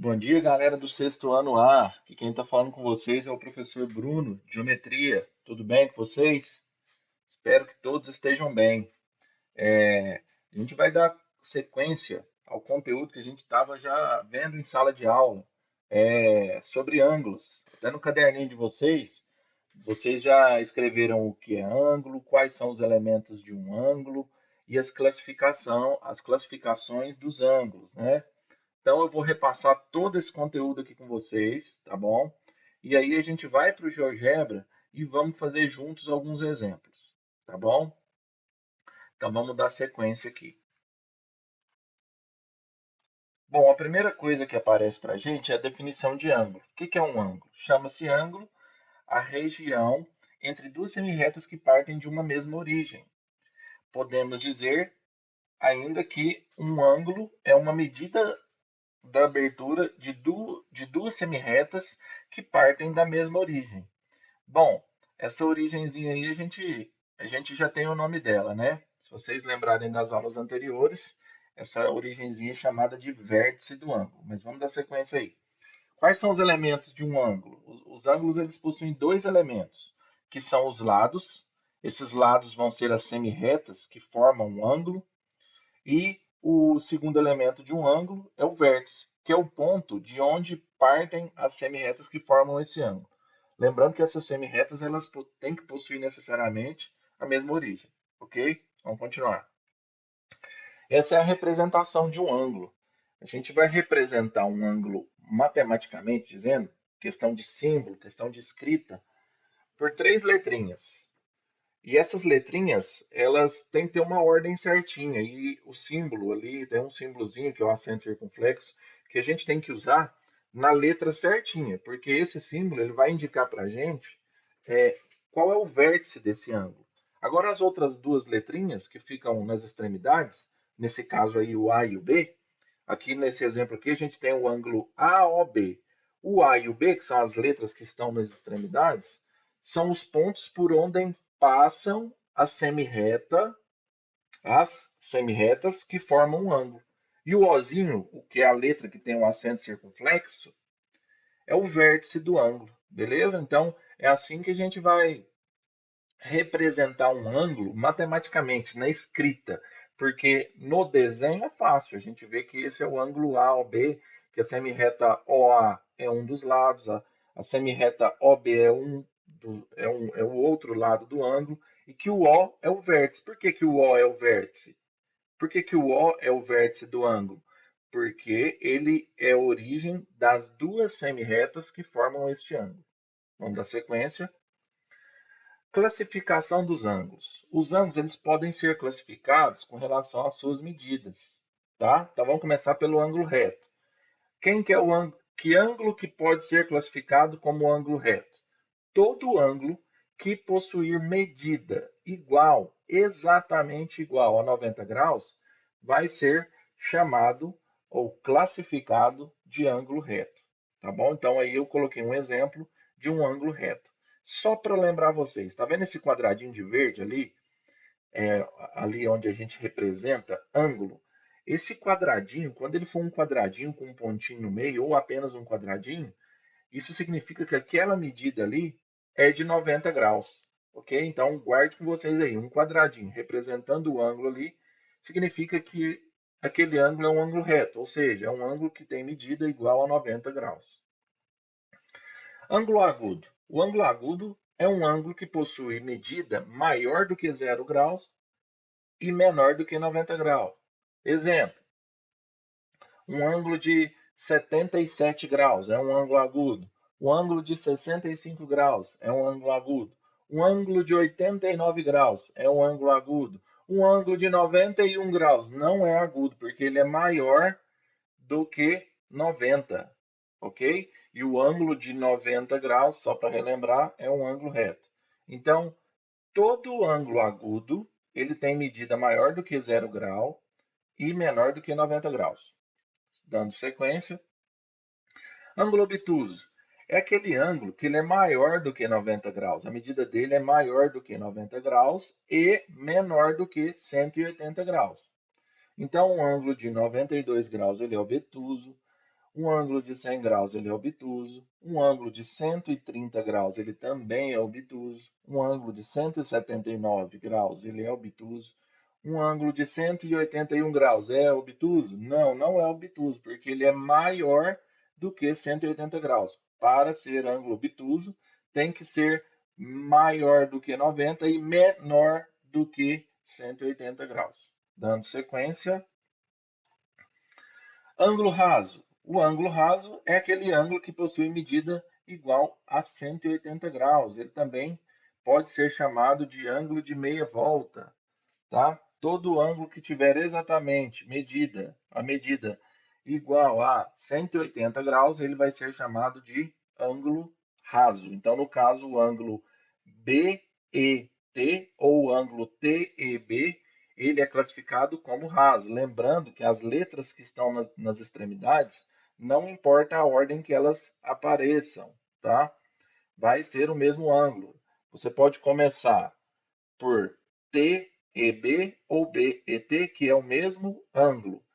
Bom dia, galera do sexto ano A. Aqui quem está falando com vocês é o professor Bruno, de Geometria. Tudo bem com vocês? Espero que todos estejam bem. A gente vai dar sequência ao conteúdo que a gente estava já vendo em sala de aula, sobre ângulos. Até no caderninho de vocês, vocês já escreveram o que é ângulo, quais são os elementos de um ângulo e as classificações dos ângulos, né? Então eu vou repassar todo esse conteúdo aqui com vocês, tá bom? E aí a gente vai para o GeoGebra e vamos fazer juntos alguns exemplos, tá bom? Então vamos dar sequência aqui. Bom, a primeira coisa que aparece para a gente é a definição de ângulo. O que é um ângulo? Chama-se ângulo a região entre duas semirretas que partem de uma mesma origem. Podemos dizer ainda que um ângulo é uma medida da abertura de duas semirretas que partem da mesma origem. Bom, essa origenzinha aí a gente já tem o nome dela, né? Se vocês lembrarem das aulas anteriores, essa origenzinha é chamada de vértice do ângulo. Mas vamos dar sequência aí. Quais são os elementos de um ângulo? Os ângulos eles possuem dois elementos, que são os lados. Esses lados vão ser as semirretas que formam um ângulo. E o segundo elemento de um ângulo é o vértice, que é o ponto de onde partem as semirretas que formam esse ângulo. Lembrando que essas semirretas elas têm que possuir necessariamente a mesma origem, ok? Vamos continuar. Essa é a representação de um ângulo. A gente vai representar um ângulo matematicamente dizendo, questão de símbolo, questão de escrita, por três letrinhas. E essas letrinhas, elas têm que ter uma ordem certinha. E o símbolo ali, tem um símbolozinho que é o acento circunflexo, que a gente tem que usar na letra certinha, porque esse símbolo ele vai indicar para a gente é, qual é o vértice desse ângulo. Agora as outras duas letrinhas que ficam nas extremidades, nesse caso aí o A e o B, aqui nesse exemplo aqui a gente tem o ângulo AOB. O A e o B, que são as letras que estão nas extremidades, são os pontos por onde passam as semirretas que formam um ângulo. E o Ozinho, o que é a letra que tem um acento circunflexo, é o vértice do ângulo, beleza? Então, é assim que a gente vai representar um ângulo matematicamente, na escrita, porque no desenho é fácil, a gente vê que esse é o ângulo A ou B, que a semirreta OA é um dos lados, a semirreta OB é o outro lado do ângulo, e que o O é o vértice. Por que, que o O é o vértice? Por que, que o O é o vértice do ângulo? Porque ele é a origem das duas semirretas que formam este ângulo. Vamos dar sequência. Classificação dos ângulos. Os ângulos eles podem ser classificados com relação às suas medidas, tá? Então vamos começar pelo ângulo reto. Quem que é o ângulo? Que ângulo que pode ser classificado como ângulo reto? Todo ângulo que possuir medida igual, exatamente igual a 90 graus, vai ser chamado ou classificado de ângulo reto, tá bom? Então aí eu coloquei um exemplo de um ângulo reto. Só para lembrar vocês, está vendo esse quadradinho de verde ali? Ali onde a gente representa ângulo. Esse quadradinho, quando ele for um quadradinho com um pontinho no meio, ou apenas um quadradinho, isso significa que aquela medida ali é de 90 graus. Ok? Então, guarde com vocês aí, um quadradinho representando o ângulo ali, significa que aquele ângulo é um ângulo reto, ou seja, é um ângulo que tem medida igual a 90 graus. Ângulo agudo. O ângulo agudo é um ângulo que possui medida maior do que 0 graus e menor do que 90 graus. Exemplo, um ângulo de 77 graus é um ângulo agudo. Um ângulo de 65 graus é um ângulo agudo. Um ângulo de 89 graus é um ângulo agudo. Um ângulo de 91 graus não é agudo, porque ele é maior do que 90, ok? E o ângulo de 90 graus, só para relembrar, é um ângulo reto. Então, todo ângulo agudo, ele tem medida maior do que 0 grau e menor do que 90 graus. Dando sequência, ângulo obtuso é aquele ângulo que ele é maior do que 90 graus. A medida dele é maior do que 90 graus e menor do que 180 graus. Então, um ângulo de 92 graus ele é obtuso. Um ângulo de 100 graus ele é obtuso. Um ângulo de 130 graus ele também é obtuso. Um ângulo de 179 graus ele é obtuso. Um ângulo de 181 graus é obtuso? Não, não é obtuso, porque ele é maior do que 180 graus. Para ser ângulo obtuso, tem que ser maior do que 90 e menor do que 180 graus. Dando sequência, ângulo raso. O ângulo raso é aquele ângulo que possui medida igual a 180 graus. Ele também pode ser chamado de ângulo de meia volta, tá? Todo ângulo que tiver exatamente a medida igual a 180 graus, ele vai ser chamado de ângulo raso. Então, no caso, o ângulo BET ou o ângulo TEB, ele é classificado como raso. Lembrando que as letras que estão nas extremidades, não importa a ordem que elas apareçam, tá? Vai ser o mesmo ângulo. Você pode começar por TEB ou BET, que é o mesmo ângulo.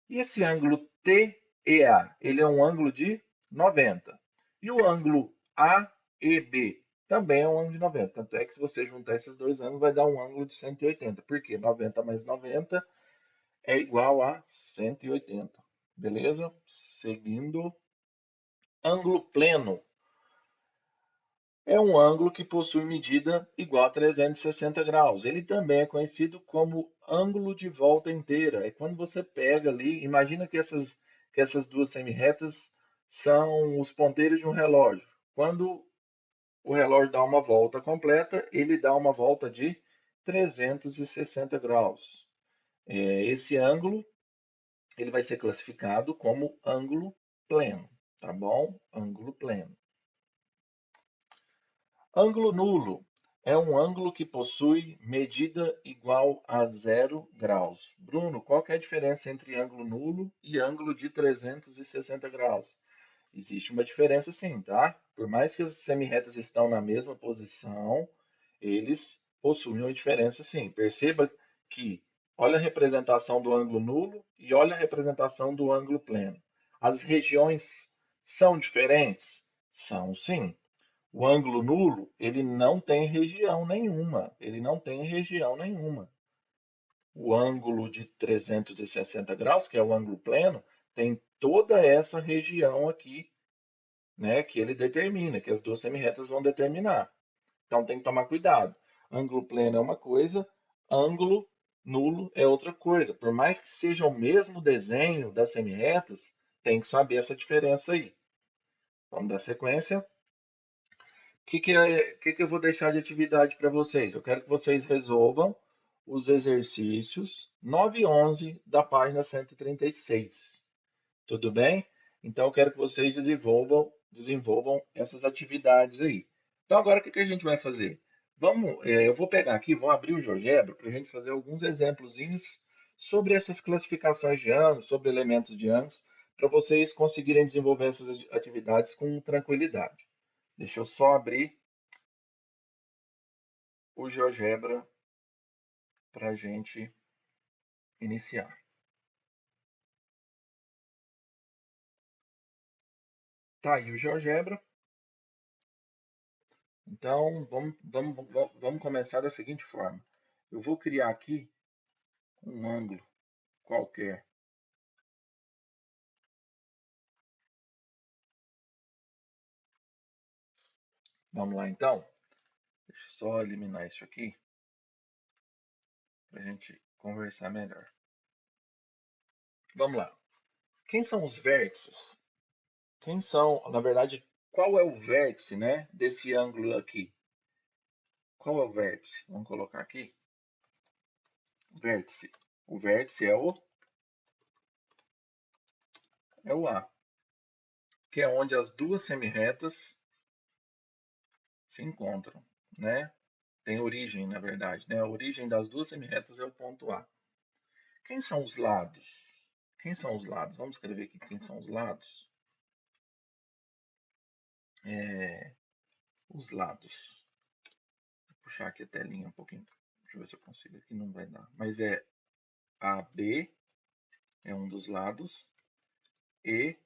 E esse ângulo TEA, ele é um ângulo de 90. E o ângulo AEB também é um ângulo de 90. Tanto é que se você juntar esses dois ângulos, vai dar um ângulo de 180. Por quê? 90 mais 90 é igual a 180. Beleza? Seguindo. Ângulo pleno é um ângulo que possui medida igual a 360 graus. Ele também é conhecido como ângulo de volta inteira. É quando você pega ali, imagina que essas duas semirretas são os ponteiros de um relógio. Quando o relógio dá uma volta completa, ele dá uma volta de 360 graus. Esse ângulo ele vai ser classificado como ângulo pleno, tá bom? Ângulo pleno. Ângulo nulo é um ângulo que possui medida igual a 0 graus. Bruno, qual que é a diferença entre ângulo nulo e ângulo de 360 graus? Existe uma diferença sim, tá? Por mais que as semirretas estão na mesma posição, eles possuem uma diferença sim. Perceba que olha a representação do ângulo nulo e olha a representação do ângulo pleno. As regiões são diferentes? São sim. O ângulo nulo, ele não tem região nenhuma. Ele não tem região nenhuma. O ângulo de 360 graus, que é o ângulo pleno, tem toda essa região aqui, né, que ele determina, que as duas semirretas vão determinar. Então tem que tomar cuidado. Ângulo pleno é uma coisa, ângulo nulo é outra coisa. Por mais que seja o mesmo desenho das semirretas, tem que saber essa diferença aí. Vamos dar sequência. Que eu vou deixar de atividade para vocês? Eu quero que vocês resolvam os exercícios 9 e 11 da página 136. Tudo bem? Então, eu quero que vocês desenvolvam essas atividades aí. Então, agora, o que a gente vai fazer? Eu vou pegar aqui, vou abrir o GeoGebra para a gente fazer alguns exemplozinhos sobre essas classificações de ângulos, sobre elementos de ângulos, para vocês conseguirem desenvolver essas atividades com tranquilidade. Deixa eu só abrir o GeoGebra para a gente iniciar. Tá aí o GeoGebra. Então, vamos começar da seguinte forma. Eu vou criar aqui um ângulo qualquer. Vamos lá, então. Deixa eu só eliminar isso aqui para a gente conversar melhor. Vamos lá. Quem são os vértices? Quem são, na verdade, qual é o vértice, né, desse ângulo aqui? Qual é o vértice? Vamos colocar aqui. Vértice. O vértice é o A, que é onde as duas semirretas se encontram, né? Tem origem, na verdade, né? A origem das duas semirretas é o ponto A. Quem são os lados? Quem são os lados? Vamos escrever aqui quem são os lados. Os lados. Vou puxar aqui a telinha um pouquinho. Deixa eu ver se eu consigo aqui, não vai dar. Mas é AB, é um dos lados, e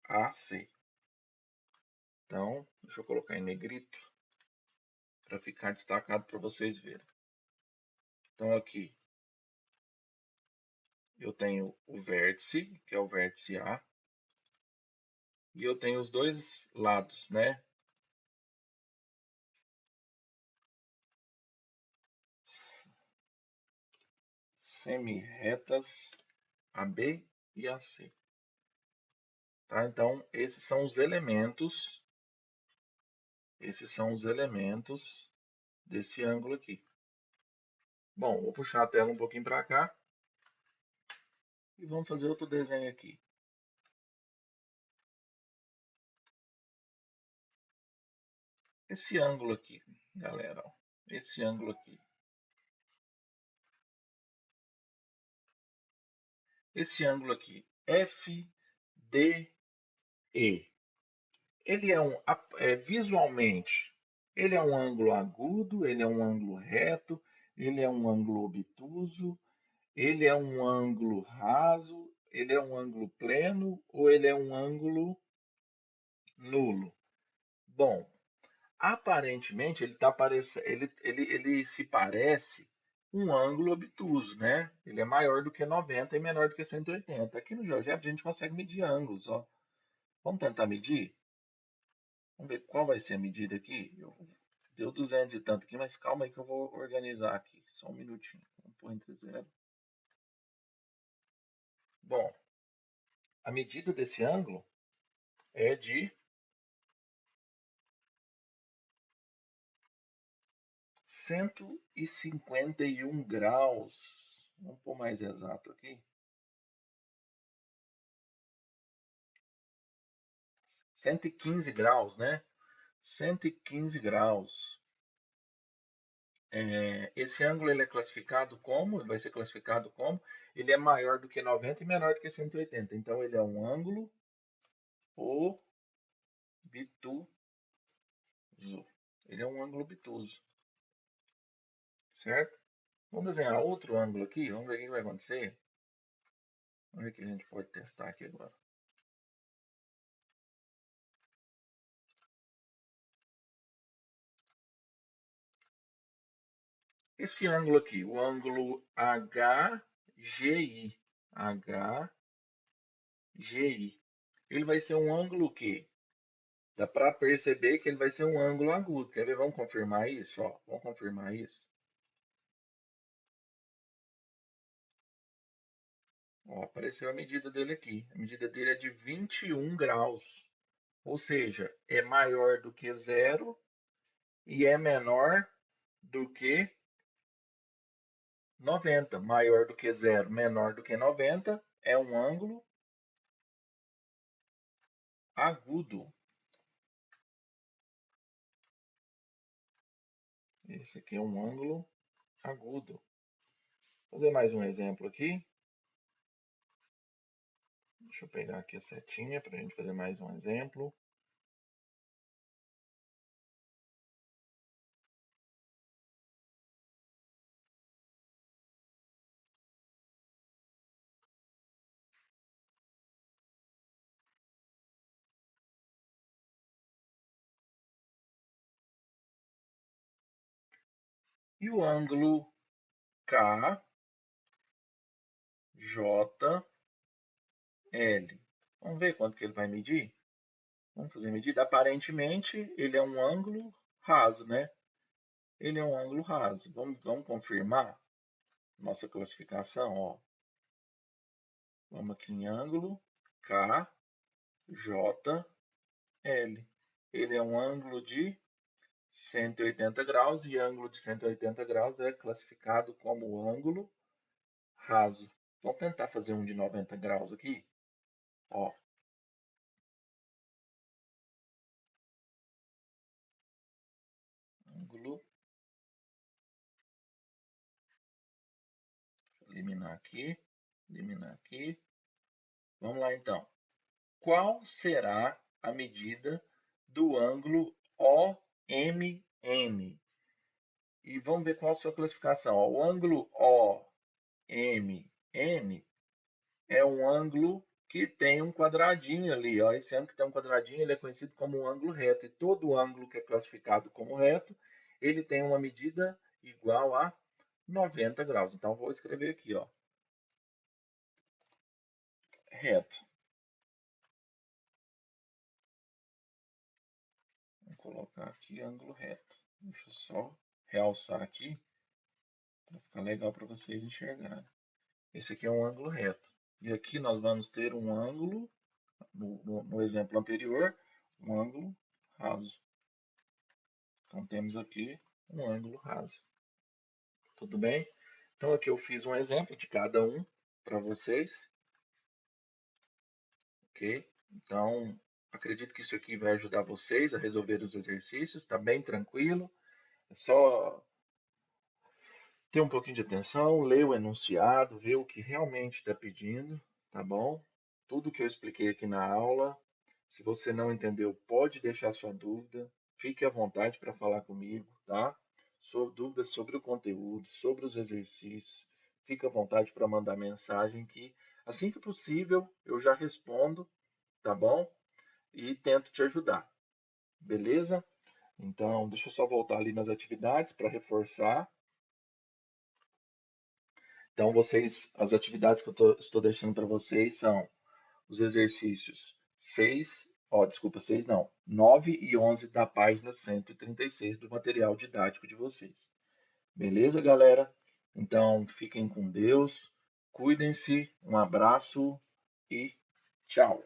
AC. Então, deixa eu colocar em negrito para ficar destacado para vocês verem. Então, aqui eu tenho o vértice, que é o vértice A, e eu tenho os dois lados, né? Semi-retas AB e AC. Tá? Então, esses são os elementos desse ângulo aqui. Bom, vou puxar a tela um pouquinho para cá e vamos fazer outro desenho aqui. Esse ângulo aqui, galera, ó, esse ângulo aqui. Esse ângulo aqui, FDE, ele visualmente, ele é um ângulo agudo, ele é um ângulo reto, ele é um ângulo obtuso, ele é um ângulo raso, ele é um ângulo pleno ou ele é um ângulo nulo? Bom, aparentemente ele se parece um ângulo obtuso, né? Ele é maior do que 90 e menor do que 180. Aqui no GeoGebra a gente consegue medir ângulos, ó. Vamos tentar medir? Vamos ver qual vai ser a medida aqui. Deu 200 e tanto aqui, mas calma aí que eu vou organizar aqui. Só um minutinho. Vamos pôr entre 0. Bom, a medida desse ângulo é de 151 graus. Vamos pôr mais exato aqui. 115 graus, né? 115 graus. Esse ângulo ele é classificado como? Ele vai ser classificado como? Ele é maior do que 90 e menor do que 180. Então, ele é um ângulo obtuso. Ele é um ângulo obtuso. Certo? Vamos desenhar outro ângulo aqui. Vamos ver o que vai acontecer. Vamos ver o que a gente pode testar aqui agora. Esse ângulo aqui, o ângulo HGI. HGI. Ele vai ser um ângulo que dá para perceber que ele vai ser um ângulo agudo. Quer ver? Vamos confirmar isso? Ó, vamos confirmar isso. Ó, apareceu a medida dele aqui. A medida dele é de 21 graus. Ou seja, é maior do que zero e é menor do que 90. Maior do que zero, menor do que 90 é um ângulo agudo. Esse aqui é um ângulo agudo. Vou fazer mais um exemplo aqui. Deixa eu pegar aqui a setinha para a gente fazer mais um exemplo. E o ângulo KJL. Vamos ver quanto que ele vai medir? Vamos fazer a medida. Aparentemente, ele é um ângulo raso, né? Ele é um ângulo raso. Vamos confirmar nossa classificação, ó. Vamos aqui em ângulo KJL. Ele é um ângulo de 180 graus e ângulo de 180 graus é classificado como ângulo raso. Vamos tentar fazer um de 90 graus aqui. Ó. Ângulo. Eliminar aqui. Eliminar aqui. Vamos lá então. Qual será a medida do ângulo OMN? E vamos ver qual a sua classificação. O ângulo OMN é um ângulo que tem um quadradinho ali, ó. Esse ângulo que tem um quadradinho, ele é conhecido como um ângulo reto. E todo ângulo que é classificado como reto, ele tem uma medida igual a 90 graus. Então, vou escrever aqui, ó, reto. Vou colocar aqui ângulo reto. Deixa eu só realçar aqui, para ficar legal para vocês enxergarem. Esse aqui é um ângulo reto. E aqui nós vamos ter um ângulo, no exemplo anterior, um ângulo raso. Então, temos aqui um ângulo raso. Tudo bem? Então, aqui eu fiz um exemplo de cada um para vocês. Ok? Então, acredito que isso aqui vai ajudar vocês a resolver os exercícios. Está bem tranquilo. É só ter um pouquinho de atenção, ler o enunciado, ver o que realmente está pedindo, tá bom? Tudo que eu expliquei aqui na aula. Se você não entendeu, pode deixar sua dúvida. Fique à vontade para falar comigo, tá? Dúvidas sobre o conteúdo, sobre os exercícios. Fique à vontade para mandar mensagem que, assim que possível, eu já respondo, tá bom? E tento te ajudar, beleza? Então, deixa eu só voltar ali nas atividades para reforçar. Então, as atividades que eu estou deixando para vocês são os exercícios 6, desculpa, 6 não, 9 e 11 da página 136 do material didático de vocês. Beleza, galera? Então, fiquem com Deus, cuidem-se, um abraço e tchau!